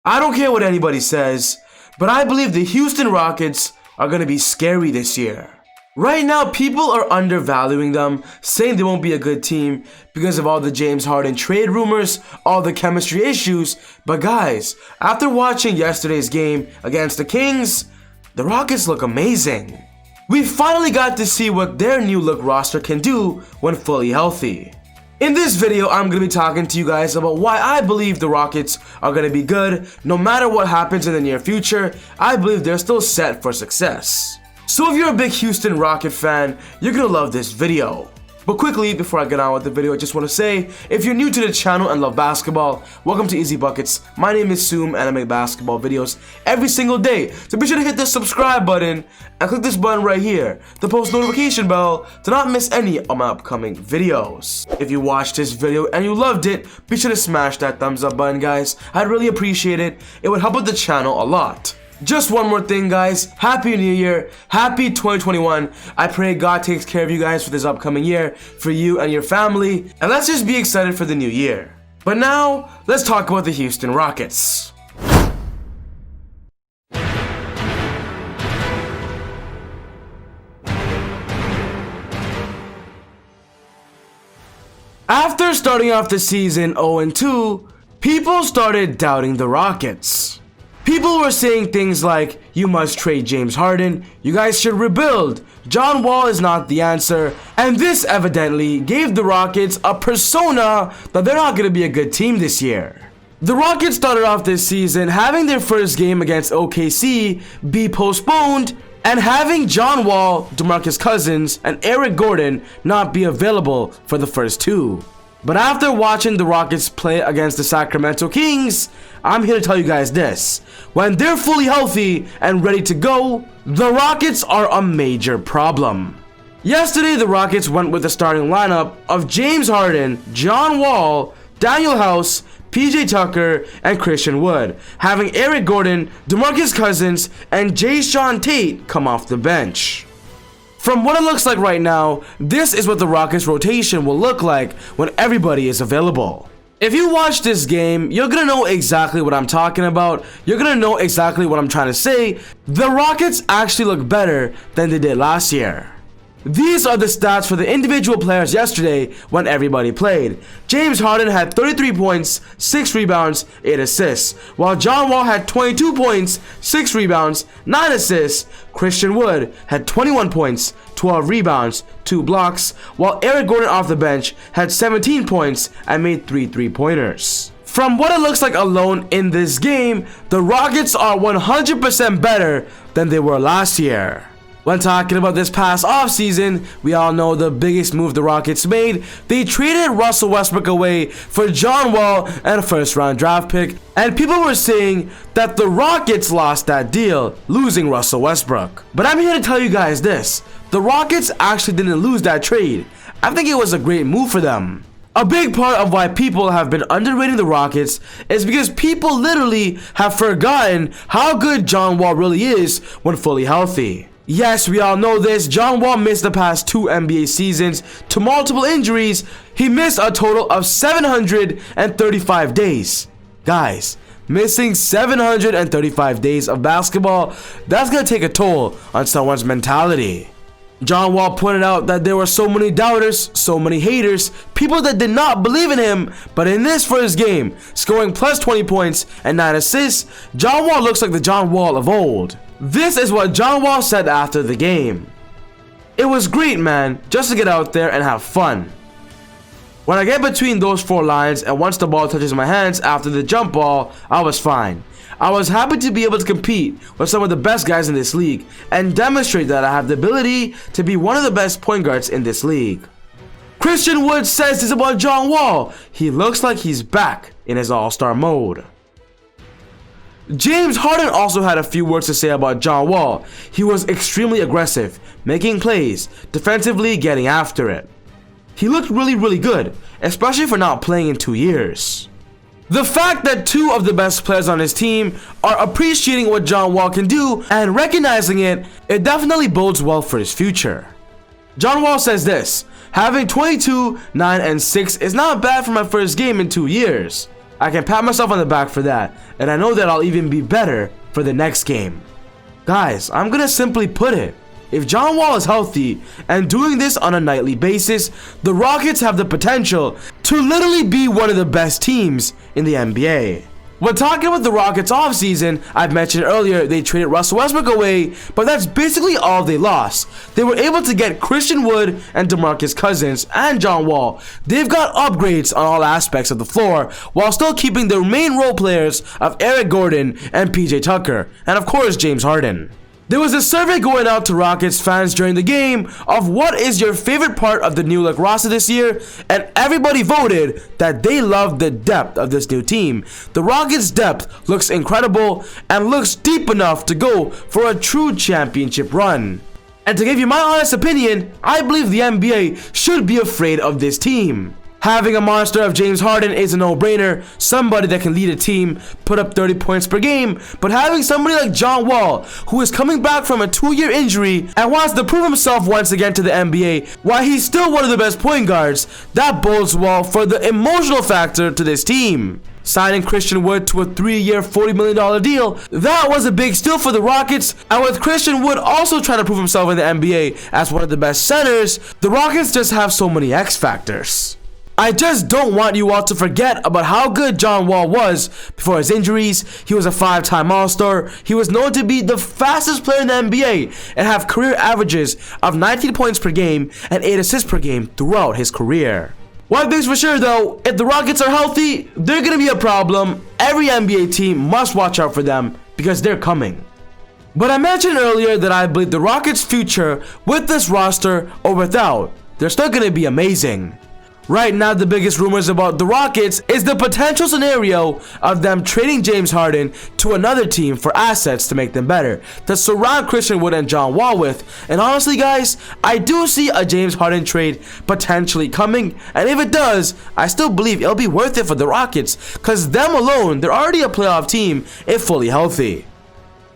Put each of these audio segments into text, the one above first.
I don't care what anybody says, but I believe the Houston Rockets are going to be scary this year. Right now, people are undervaluing them, saying they won't be a good team because of all the James Harden trade rumors, all the chemistry issues. But guys, after watching yesterday's game against the Kings, the Rockets look amazing. We finally got to see what their new look roster can do when fully healthy. In this video, I'm going to be talking to you guys about why I believe the Rockets are going to be good. No matter what happens in the near future, I believe they're still set for success. So if you're a big Houston Rocket fan, you're going to love this video. But quickly, before I get on with the video, I just want to say, if you're new to the channel and love basketball, welcome to Easy Buckets. My name is Soom and I make basketball videos every single day. So be sure to hit the subscribe button and click this button right here, the post notification bell, to not miss any of my upcoming videos. If you watched this video and you loved it, be sure to smash that thumbs up button, guys. I'd really appreciate it. It would help out the channel a lot. Just one more thing, guys. Happy New Year. Happy 2021. I pray God takes care of you guys for this upcoming year, for you and your family. And let's just be excited for the new year. But now, let's talk about the Houston Rockets. After starting off the season 0-2, people started doubting the Rockets. People were saying things like, you must trade James Harden, you guys should rebuild, John Wall is not the answer, and this evidently gave the Rockets a persona that they're not going to be a good team this year. The Rockets started off this season having their first game against OKC be postponed and having John Wall, DeMarcus Cousins, and Eric Gordon not be available for the first two. But after watching the Rockets play against the Sacramento Kings, I'm here to tell you guys this. When they're fully healthy and ready to go, the Rockets are a major problem. Yesterday, the Rockets went with the starting lineup of James Harden, John Wall, Daniel House, PJ Tucker, and Christian Wood, having Eric Gordon, DeMarcus Cousins, and Jae'Sean Tate come off the bench. From what it looks like right now, this is what the Rockets rotation will look like when everybody is available. If you watch this game, you're gonna know exactly what I'm talking about. You're gonna know exactly what I'm trying to say. The Rockets actually look better than they did last year. These are the stats for the individual players yesterday when everybody played. James Harden had 33 points, 6 rebounds, 8 assists, while John Wall had 22 points, 6 rebounds, 9 assists. Christian Wood had 21 points, 12 rebounds, 2 blocks, while Eric Gordon off the bench had 17 points and made 3 three-pointers. From what it looks like alone in this game, the Rockets are 100% better than they were last year. When talking about this past offseason, we all know the biggest move the Rockets made. They traded Russell Westbrook away for John Wall and a first-round draft pick. And people were saying that the Rockets lost that deal, losing Russell Westbrook. But I'm here to tell you guys this. The Rockets actually didn't lose that trade. I think it was a great move for them. A big part of why people have been underrating the Rockets is because people literally have forgotten how good John Wall really is when fully healthy. Yes, we all know this. John Wall missed the past 2 NBA seasons to multiple injuries. He missed a total of 735 days. Guys, missing 735 days of basketball, that's gonna take a toll on someone's mentality. John Wall pointed out that there were so many doubters, so many haters, people that did not believe in him, but in this first game, scoring plus 20 points and 9 assists, John Wall looks like the John Wall of old. This is what John Wall said after the game. It was great, man, just to get out there and have fun. When I get between those 4 lines and once the ball touches my hands after the jump ball, I was fine. I was happy to be able to compete with some of the best guys in this league and demonstrate that I have the ability to be one of the best point guards in this league. Christian Wood says this about John Wall. He looks like he's back in his all-star mode. James Harden also had a few words to say about John Wall. He was extremely aggressive, making plays, defensively getting after it. He looked really good, especially for not playing in 2 years. The fact that 2 of the best players on his team are appreciating what John Wall can do and recognizing it, it definitely bodes well for his future. John Wall says this, having 22, 9, and 6 is not bad for my first game in 2 years. I can pat myself on the back for that, and I know that I'll even be better for the next game. Guys, I'm gonna simply put it. If John Wall is healthy and doing this on a nightly basis, the Rockets have the potential to literally be one of the best teams in the NBA. When talking about the Rockets offseason, I've mentioned earlier they traded Russell Westbrook away, but that's basically all they lost. They were able to get Christian Wood and DeMarcus Cousins and John Wall. They've got upgrades on all aspects of the floor while still keeping their main role players of Eric Gordon and PJ Tucker, and of course James Harden. There was a survey going out to Rockets fans during the game of what is your favorite part of the new look roster this year, and everybody voted that they loved the depth of this new team. The Rockets' depth looks incredible and looks deep enough to go for a true championship run. And to give you my honest opinion, I believe the NBA should be afraid of this team. Having a monster of James Harden is a no-brainer, somebody that can lead a team, put up 30 points per game, but having somebody like John Wall, who is coming back from a 2-year injury and wants to prove himself once again to the NBA, while he's still one of the best point guards, that bodes well for the emotional factor to this team. Signing Christian Wood to a 3-year, $40 million deal, that was a big steal for the Rockets, and with Christian Wood also trying to prove himself in the NBA as one of the best centers, the Rockets just have so many X factors. I just don't want you all to forget about how good John Wall was before his injuries. He was a 5-time All-Star. He was known to be the fastest player in the NBA and have career averages of 19 points per game and 8 assists per game throughout his career. One thing's for sure though, if the Rockets are healthy, they're going to be a problem. Every NBA team must watch out for them because they're coming. But I mentioned earlier that I believe the Rockets' future with this roster or without, they're still going to be amazing. Right now, the biggest rumors about the Rockets is the potential scenario of them trading James Harden to another team for assets to make them better, to surround Christian Wood and John Wall with. And honestly guys, I do see a James Harden trade potentially coming, and if it does, I still believe it'll be worth it for the Rockets, because them alone, they're already a playoff team if fully healthy.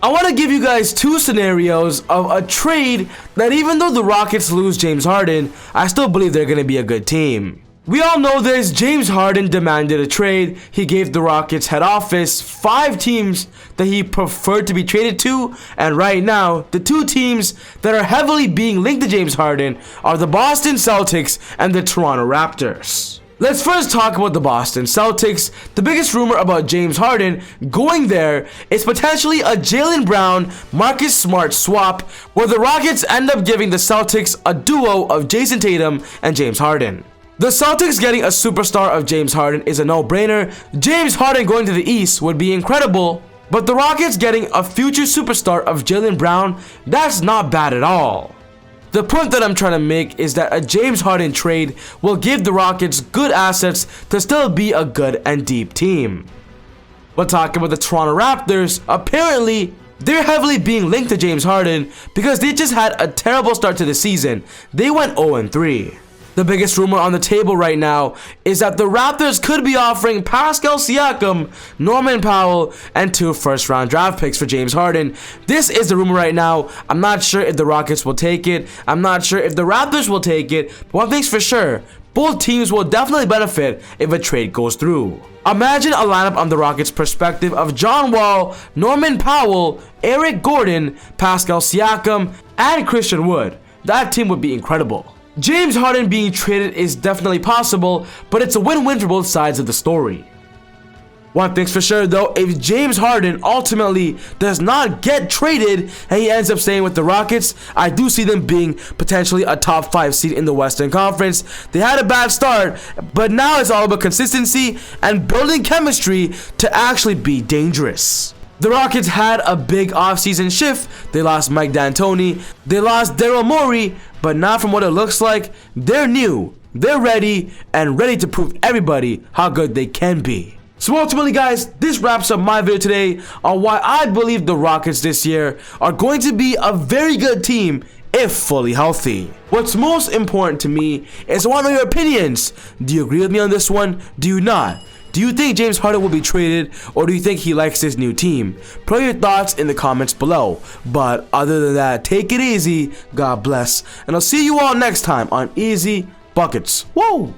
I want to give you guys 2 scenarios of a trade that even though the Rockets lose James Harden, I still believe they're going to be a good team. We all know this. James Harden demanded a trade. He gave the Rockets head office 5 teams that he preferred to be traded to, and right now, the 2 teams that are heavily being linked to James Harden are the Boston Celtics and the Toronto Raptors. Let's first talk about the Boston Celtics. The biggest rumor about James Harden going there is potentially a Jaylen Brown, Marcus Smart swap where the Rockets end up giving the Celtics a duo of Jason Tatum and James Harden. The Celtics getting a superstar of James Harden is a no-brainer. James Harden going to the East would be incredible, but the Rockets getting a future superstar of Jaylen Brown, that's not bad at all. The point that I'm trying to make is that a James Harden trade will give the Rockets good assets to still be a good and deep team. But talking about the Toronto Raptors, apparently they're heavily being linked to James Harden because they just had a terrible start to the season. They went 0-3. The biggest rumor on the table right now is that the Raptors could be offering Pascal Siakam, Norman Powell, and 2 first-round draft picks for James Harden. This is the rumor right now. I'm not sure if the Rockets will take it. I'm not sure if the Raptors will take it. But one thing's for sure, both teams will definitely benefit if a trade goes through. Imagine a lineup on the Rockets' perspective of John Wall, Norman Powell, Eric Gordon, Pascal Siakam, and Christian Wood. That team would be incredible. James Harden being traded is definitely possible, but it's a win-win for both sides of the story. One thing's for sure though, if James Harden ultimately does not get traded and he ends up staying with the Rockets, I do see them being potentially a top 5 seed in the Western Conference. They had a bad start, but now it's all about consistency and building chemistry to actually be dangerous. The Rockets had a big offseason shift. They lost Mike D'Antoni, they lost Daryl Morey, but now from what it looks like, they're new, they're ready, and ready to prove everybody how good they can be. So ultimately guys, this wraps up my video today on why I believe the Rockets this year are going to be a very good team if fully healthy. What's most important to me is I want to know your opinions. Do you agree with me on this one? Do you not? Do you think James Harden will be traded, or do you think he likes his new team? Put your thoughts in the comments below. But other than that, take it easy, God bless, and I'll see you all next time on Easy Buckets. Whoa!